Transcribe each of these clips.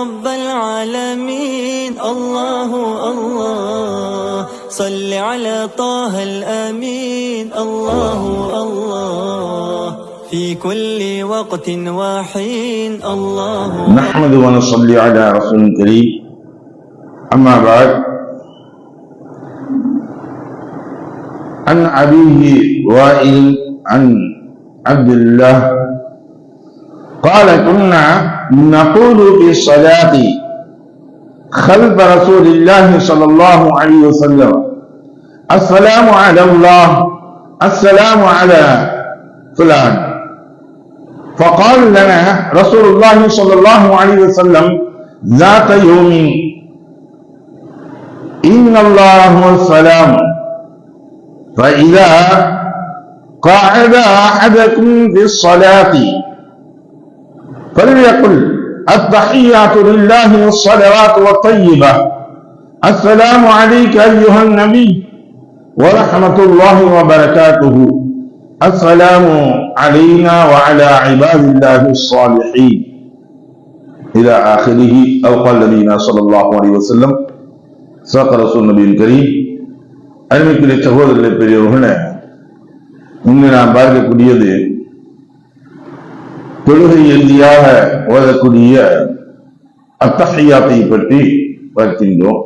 رب العالمين الله الله صل على طه الأمين الله الله في كل وقت وحين الله. نحمد ونصلي على رسول الكريم. أما بعد، عن أبيه وائل عن عبد الله قال: كنا نقول في الصلاة خلف رسول الله صلى الله عليه وسلم: السلام على الله، السلام على فلان. فقال لنا رسول الله صلى الله عليه وسلم ذات يوم: إن الله هو السلام، فإذا قعد أحدكم في الصلاة فليقل: التحيات لله والصلوات والطيبة، السلام عليك أيها النبي ورحمة الله وبركاته، السلام علينا وعلى عباد الله الصالحين، إلى آخره. أو قال نبينا صلى الله عليه وسلم. صدق رسول النبي الكريم. அருமைக்குரிய சகோதரர்களை, பெரியவர்களே, இங்கு நாம் பார்க்கக்கூடியது தொழுகை இறுதியாக ஓதக்கூடிய அத்தஹியாத்தை பற்றி பார்க்கின்றோம்.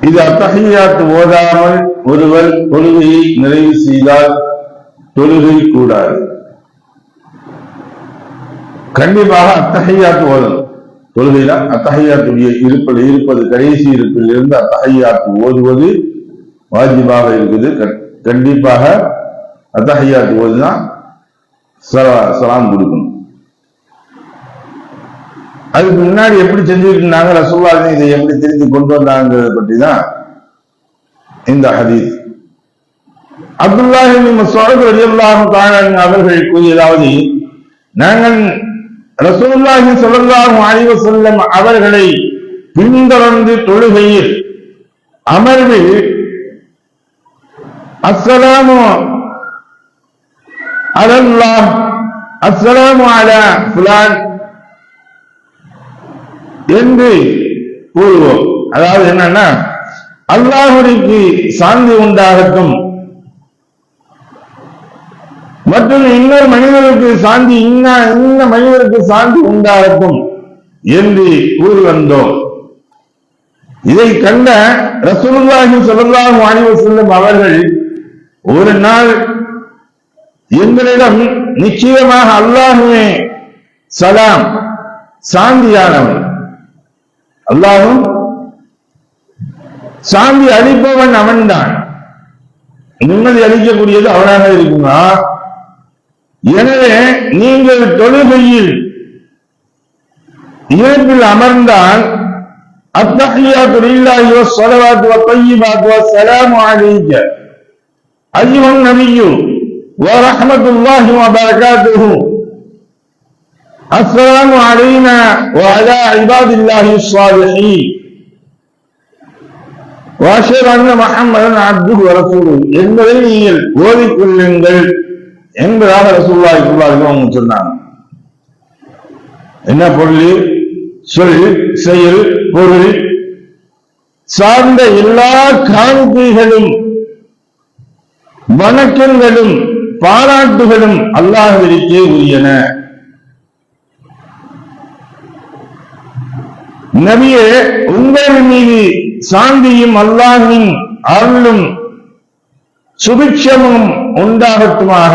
இது அத்தஹியாத் ஓதாமல் ஒருவர் தொழுகையை நிறைவு செய்தால் தொழுகை கூடாது. கண்டிப்பாக அத்தஹியாத் ஓதணும். தொழுகையில அத்தஹியாத்துடைய இருப்பது கடைசி இருப்பில் இருந்து அத்தஹியாத் ஓதுவது வாஜிபாக இருக்குது. கண்டிப்பாக அத்தஹியாத் ஓதுதான் சலாம் கொடுக்கணும். அதுக்கு முன்னாடி எப்படி செஞ்சுட்டு இருந்தாங்க ரசூலுல்லாஹ், இதை எப்படி தெரிந்து கொண்டு வந்தாங்கிறத பற்றி தான் இந்த ஹதீஸ். அப்துல்லாஹ் இப்னு மஸ்ஊத் ரலியல்லாஹு தஆலா அவர்கள் கூறியதாவது: நாங்கள் ரசூலுல்லாஹி ஸல்லல்லாஹு அலைஹி வஸல்லம் அவர்களை பின்தொடர்ந்து தொழுகையில் அமர்வில் அஸ்ஸலாமு அலல்லாஹ், அஸ்ஸலாமு அலா ஃபுலான் என்று கூறுவோம். அதாவது என்னன்னா, அல்லாஹ்வுக்கு சாந்தி உண்டாகட்டும் மற்றும் இன்னொரு மனிதருக்கு சாந்தி, இந்த மனிதருக்கு சாந்தி உண்டாகட்டும் என்று கூறி வந்தோம். இதை கண்ட ரசூலுல்லாஹி ஸல்லல்லாஹு அலைஹி வஸல்லம் அவர்கள் ஒரு நாள் எங்களிடம், நிச்சயமாக அல்லாஹ்வே சலாம், சாந்தியானவன், அல்லாஹ்வும் சாந்தி அளிப்பவன் அவன்தான், நிம்மதி அளிக்கக்கூடியது அவனாக இருக்குமா? எனவே நீங்கள் தொழுகையில் இயற்பில் அமர்ந்தால் அத்தஹியாத்து லில்லாஹி வஸ்ஸலவாத்து வத்தய்யிபாத்து வஸ்ஸலாமு அலைக்க அய்யுஹன் நபிய்யு வரஹ்மத்துல்லாஹி வபரகாத்துஹு, அஸ்ஸலாமு அலைனா வஅலா இபாதில்லாஹி ஸ்ஸாலிஹீன் வஅஷ்ஹது அன்ன முஹம்மதன் அப்துஹு வரசூலுஹு என்பதை நீங்கள் ஓதிக்கொள்ளுங்கள் என்பதாக ரசூலுல்லாஹி ஸல்லல்லாஹு அலைஹி வஸல்லம் சொன்னாங்க. என்ன பொருள்? சொல், செயல், பொருள் சார்ந்த எல்லா காணிக்கைகளும் வணக்கங்களும் பாராட்டுகளும் அல்லாஹ்விற்கே உரியன. நபியே, உங்கள் மீது சாந்தியும் அல்லாஹ்வின் அருளும் சுபிட்சமும் உண்டாகட்டுமாக.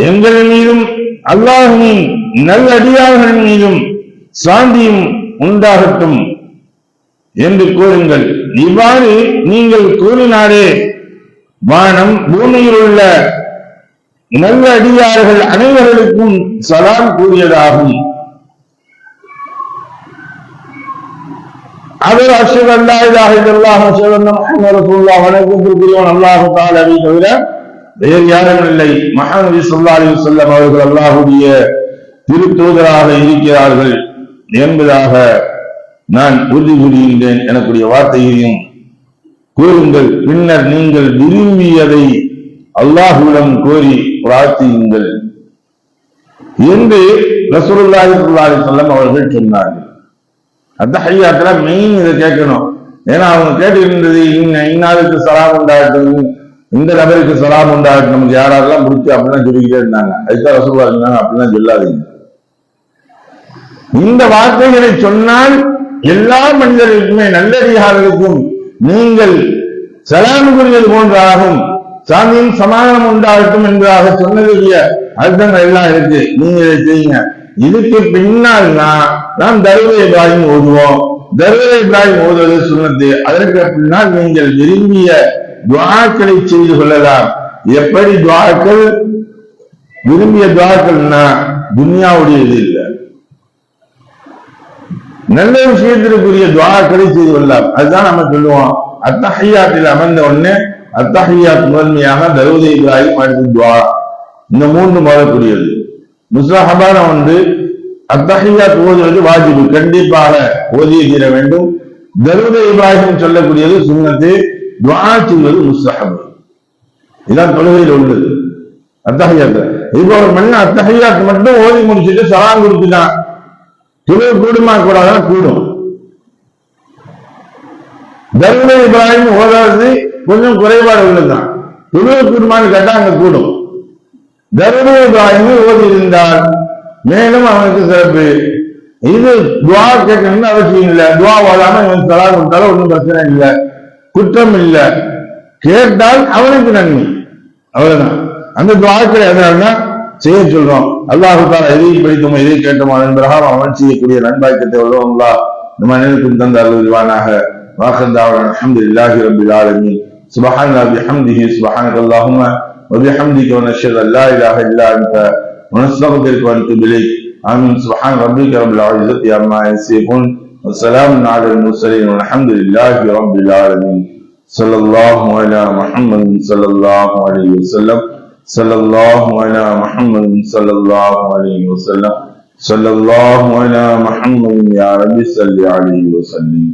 எங்கள் மீதும் அல்லாஹ்வின் நல்லடியார்கள் மீதும் சாந்தியும் உண்டாகட்டும் என்று கூறுங்கள். இவ்வாறு நீங்கள் கூறினாரே, வானம் பூமியில் உள்ள நல்ல அடியார்கள் அனைவர்களுக்கும் சலாம் கூறியதாகும். அவர் அஷ்ஹது அல்லா இலாஹ இல்லல்லாஹ் வஅஷ்ஹது அன்ன முஹம்மதன் ரசூலுல்லாஹ் வணக்கத்திற்குரியவன் அல்லாஹ் தஆலாவை தவிர வேறு யாரும் இல்லை. முஹம்மது நபி ஸல்லல்லாஹு அலைஹி வஸல்லம் அவர்கள் அல்லாஹ்வுடைய திருத்தூதராக இருக்கிறார்கள் என்பதாக நான் உறுதி கூறுகின்றேன் எனக்குரிய வார்த்தையையும் கூறுங்கள். பின்னர் நீங்கள் விரும்பியதை அல்லாஹ்விடம் கோரி பிரார்த்தியுங்கள் என்று ரசூலுல்லாஹி ஸல்லல்லாஹு அலைஹி வஸல்லம் அவர்கள் சொன்னார்கள். அத்தஹியாத்துல மெயின் இதை கேட்கணும். ஏன்னா அவங்க கேட்டுக்கின்றது இன்னாருக்கு சலாம் உண்டாகட்டும், இந்த நபருக்கு சலாம் உண்டாகட்டும், நமக்கு யாரெல்லாம் முடிச்சு அப்படிலாம் சொல்லிக்கிட்டே இருந்தாங்க. அதுக்காக ரசூலுல்லாஹி சொன்னாங்க அப்படிலாம் சொல்லாதீங்க. இந்த வார்த்தைகளை சொன்னால் எல்லா மனிதர்களுக்குமே நல்லடியார்களுக்கும் நீங்கள் சலாம் கூறியது போன்றாகும், சாந்தியும் சமாதானம் உண்டாகட்டும் என்பதாக சொன்னதுடைய அர்த்தங்கள் எல்லாம் இருக்கு. நீங்க இதை செய்யுங்க. இதுக்கு பின்னால் நாம் தர்வீத் இப்ராஹிம் ஓதுவோம். தர்வீத் இப்ராஹிம் ஓதுவது சுன்னத்து. அதற்கு பின்னால் நீங்கள் விரும்பிய துஆக்களை செய்து கொள்ளலாம். எப்படி துஆக்கள்? விரும்பிய துஆக்கள்னா துன்யாவுடைய இது இல்லை, நல்ல விஷயத்திற்குரிய துஆக்களை செய்து கொள்ளலாம். அதுதான் நம்ம சொல்லுவோம். அத்தஹியாத்தில் அமர்ந்த உடனே அத்தஹியாத் முதன்மையாக தர்வீத் இப்ராஹிம் அடுத்து துஆ, இந்த மூன்று வரக்கூடியது. முஸ்தஹபான அத்தஹியாத் ஓதுவது வாஜிபு, கண்டிப்பாக ஓதிய தீர வேண்டும். தர்வீத் இப்ராஹிம் சொல்லக்கூடியது சுன்னத்து, துஆ செய்வது முஸ்தஹப். இதான் தொழுகையில் உள்ளது. அத்தஹியாத் இப்போ ஒரு மனிதன் அத்தஹியாத் மட்டும் ஓதி முடிச்சுட்டு சலாம் கொடுத்துட்டான், தொழுகை கூடுமா கூடாதான்? கூடும். தர்வீத் இப்ராஹிம் ஓதாது கொஞ்சம் குறைபாடு உள்ளதுதான். தொழுகை கூடுமான்னு கேட்டா அங்க கூடும். தர்வீத் இப்ராஹிம் ஓதி இருந்தால் மேலும் அவனுக்கு சிறப்பு. இது துஆ கேட்கணும்னு அவசியம் இல்லை. துஆ ஓதாம இவன் சலாம் கொடுத்தாலும் ஒன்றும் பிரச்சனை இல்லை, குற்றம் இல்லை. கேட்டால் அவனுக்கு நன்மை, அவ்வளவுதான். அந்த துஆக்களை அதனால்தான் செய்ய சொல்றோம். அல்லாஹ் தஆலா எதை படித்தோமோ எதை கேட்டோமோ அதன் பிரகாரம் அவன் செய்யக்கூடிய நன்பாய்க்கத்தை வல்லவன் அல்லாஹ் நம்ம அனைவருக்கும் தந்த அருள்வானாக. வாஹர் தாவனா அல்ஹம்துலில்லாஹி ரப்பில் ஆலமீன். சுப்ஹானல்லாஹி பிஹம்திஹி சுப்ஹானக்கல்லாஹும்ம வ பிஹம்திக வ நஷ்ஹது அல்லா இலாஹ இல்லா அன்த வ நஸ்தக்ஃபிருக வ நதுபு இலைக். ஆமீன். சுப்ஹான ரப்பிக ரப்பில் இஸ்ஸத்தி அம்மா யசிஃபூன் வ ஸலாமுன் அலல் முர்ஸலீன் வல்ஹம்துலில்லாஹி ரப்பில் ஆலமீன். ஸல்லல்லாஹு அலா முஹம்மத் ஸல்லல்லாஹு அலைஹி வஸல்லம். ஸல்லல்லாஹு அலா முஹம்மத் ஸல்லல்லாஹு அலைஹி வஸல்லம். ஸல்லல்லாஹு அலா முஹம்மத் யா ரப்பி ஸல்லி அலைஹி வஸல்லம்.